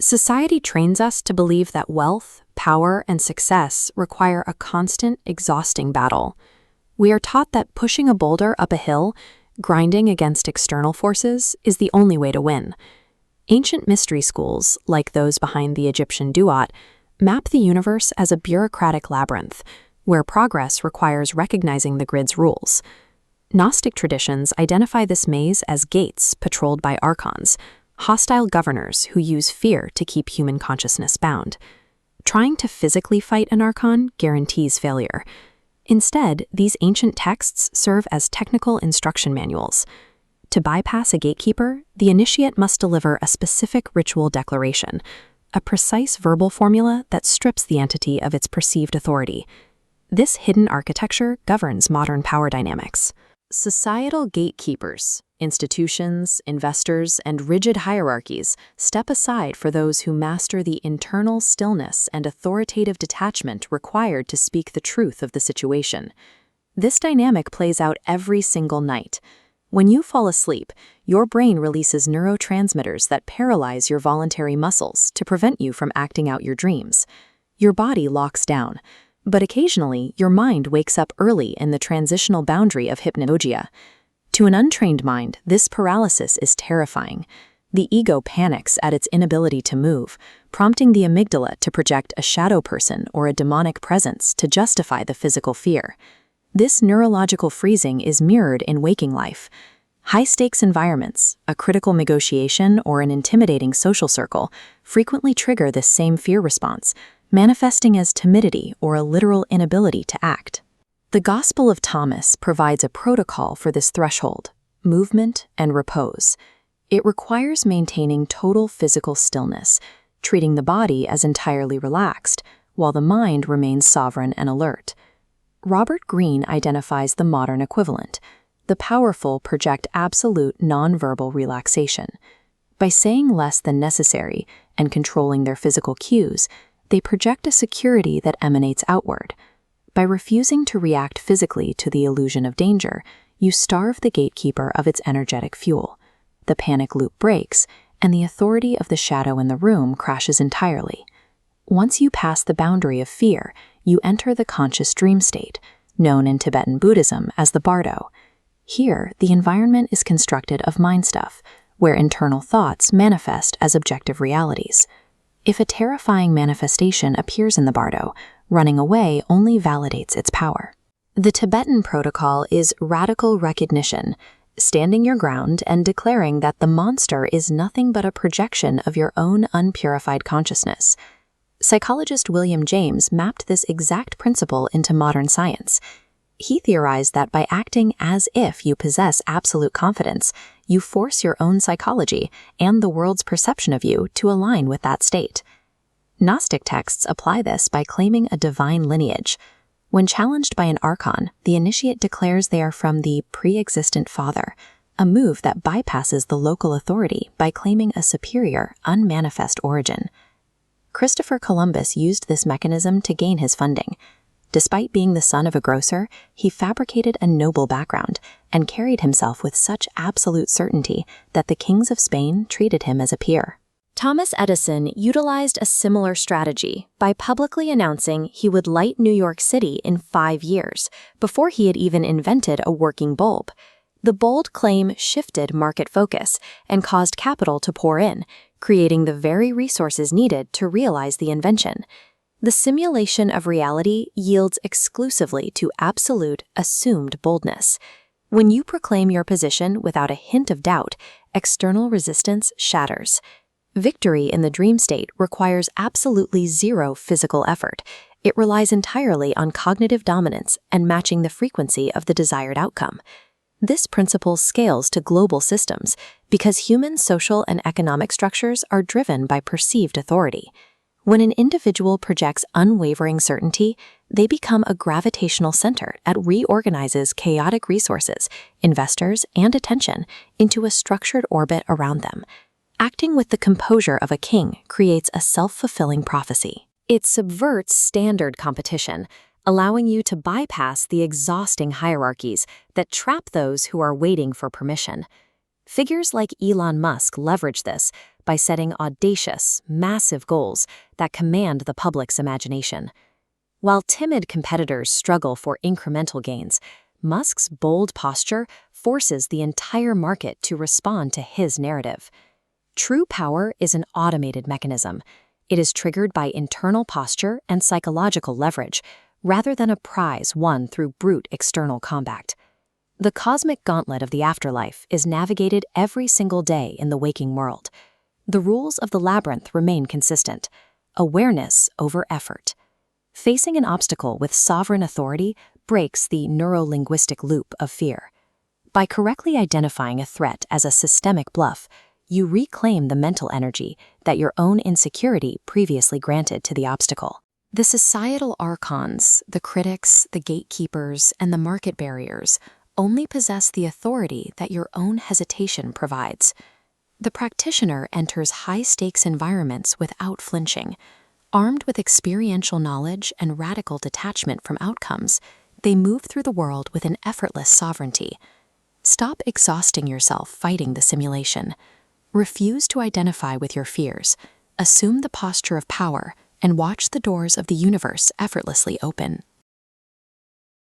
Society trains us to believe that wealth, power, and success require a constant, exhausting battle. We are taught that pushing a boulder up a hill, grinding against external forces, is the only way to win. Ancient mystery schools, like those behind the Egyptian Duat, map the universe as a bureaucratic labyrinth, where progress requires recognizing the grid's rules. Gnostic traditions identify this maze as gates patrolled by archons, hostile governors who use fear to keep human consciousness bound. Trying to physically fight an archon guarantees failure. Instead, these ancient texts serve as technical instruction manuals. To bypass a gatekeeper, the initiate must deliver a specific ritual declaration, a precise verbal formula that strips the entity of its perceived authority. This hidden architecture governs modern power dynamics. Societal gatekeepers, institutions, investors, and rigid hierarchies step aside for those who master the internal stillness and authoritative detachment required to speak the truth of the situation. This dynamic plays out every single night. When you fall asleep, your brain releases neurotransmitters that paralyze your voluntary muscles to prevent you from acting out your dreams. Your body locks down, but occasionally your mind wakes up early in the transitional boundary of hypnagogia. To an untrained mind, this paralysis is terrifying. The ego panics at its inability to move, prompting the amygdala to project a shadow person or a demonic presence to justify the physical fear. This neurological freezing is mirrored in waking life. High-stakes environments, a critical negotiation, or an intimidating social circle frequently trigger this same fear response, manifesting as timidity or a literal inability to act. The Gospel of Thomas provides a protocol for this threshold: movement and repose. It requires maintaining total physical stillness, treating the body as entirely relaxed, while the mind remains sovereign and alert. Robert Greene identifies the modern equivalent. The powerful project absolute nonverbal relaxation. By saying less than necessary and controlling their physical cues, they project a security that emanates outward. By refusing to react physically to the illusion of danger, you starve the gatekeeper of its energetic fuel. The panic loop breaks, and the authority of the shadow in the room crashes entirely. Once you pass the boundary of fear, you enter the conscious dream state, known in Tibetan Buddhism as the bardo. Here, the environment is constructed of mind stuff, where internal thoughts manifest as objective realities. If a terrifying manifestation appears in the bardo, running away only validates its power. The Tibetan protocol is radical recognition, standing your ground and declaring that the monster is nothing but a projection of your own unpurified consciousness. Psychologist William James mapped this exact principle into modern science. He theorized that by acting as if you possess absolute confidence, you force your own psychology and the world's perception of you to align with that state. Gnostic texts apply this by claiming a divine lineage. When challenged by an archon, the initiate declares they are from the pre-existent father, a move that bypasses the local authority by claiming a superior, unmanifest origin. Christopher Columbus used this mechanism to gain his funding. Despite being the son of a grocer, he fabricated a noble background and carried himself with such absolute certainty that the kings of Spain treated him as a peer. Thomas Edison utilized a similar strategy by publicly announcing he would light New York City in 5 years, before he had even invented a working bulb. The bold claim shifted market focus and caused capital to pour in, creating the very resources needed to realize the invention. The simulation of reality yields exclusively to absolute, assumed boldness. When you proclaim your position without a hint of doubt, external resistance shatters. Victory in the dream state requires absolutely zero physical effort. It relies entirely on cognitive dominance and matching the frequency of the desired outcome. This principle scales to global systems because human social and economic structures are driven by perceived authority. When an individual projects unwavering certainty, they become a gravitational center that reorganizes chaotic resources, investors, and attention into a structured orbit around them. Acting with the composure of a king creates a self-fulfilling prophecy. It subverts standard competition, allowing you to bypass the exhausting hierarchies that trap those who are waiting for permission. Figures like Elon Musk leverage this by setting audacious, massive goals that command the public's imagination. While timid competitors struggle for incremental gains, Musk's bold posture forces the entire market to respond to his narrative. True power is an automated mechanism. It is triggered by internal posture and psychological leverage, rather than a prize won through brute external combat. The cosmic gauntlet of the afterlife is navigated every single day in the waking world. The rules of the labyrinth remain consistent: awareness over effort. Facing an obstacle with sovereign authority breaks the neuro-linguistic loop of fear. By correctly identifying a threat as a systemic bluff, you reclaim the mental energy that your own insecurity previously granted to the obstacle. The societal archons, the critics, the gatekeepers, and the market barriers only possess the authority that your own hesitation provides. The practitioner enters high-stakes environments without flinching. Armed with experiential knowledge and radical detachment from outcomes, they move through the world with an effortless sovereignty. Stop exhausting yourself fighting the simulation. Refuse to identify with your fears. Assume the posture of power and watch the doors of the universe effortlessly open.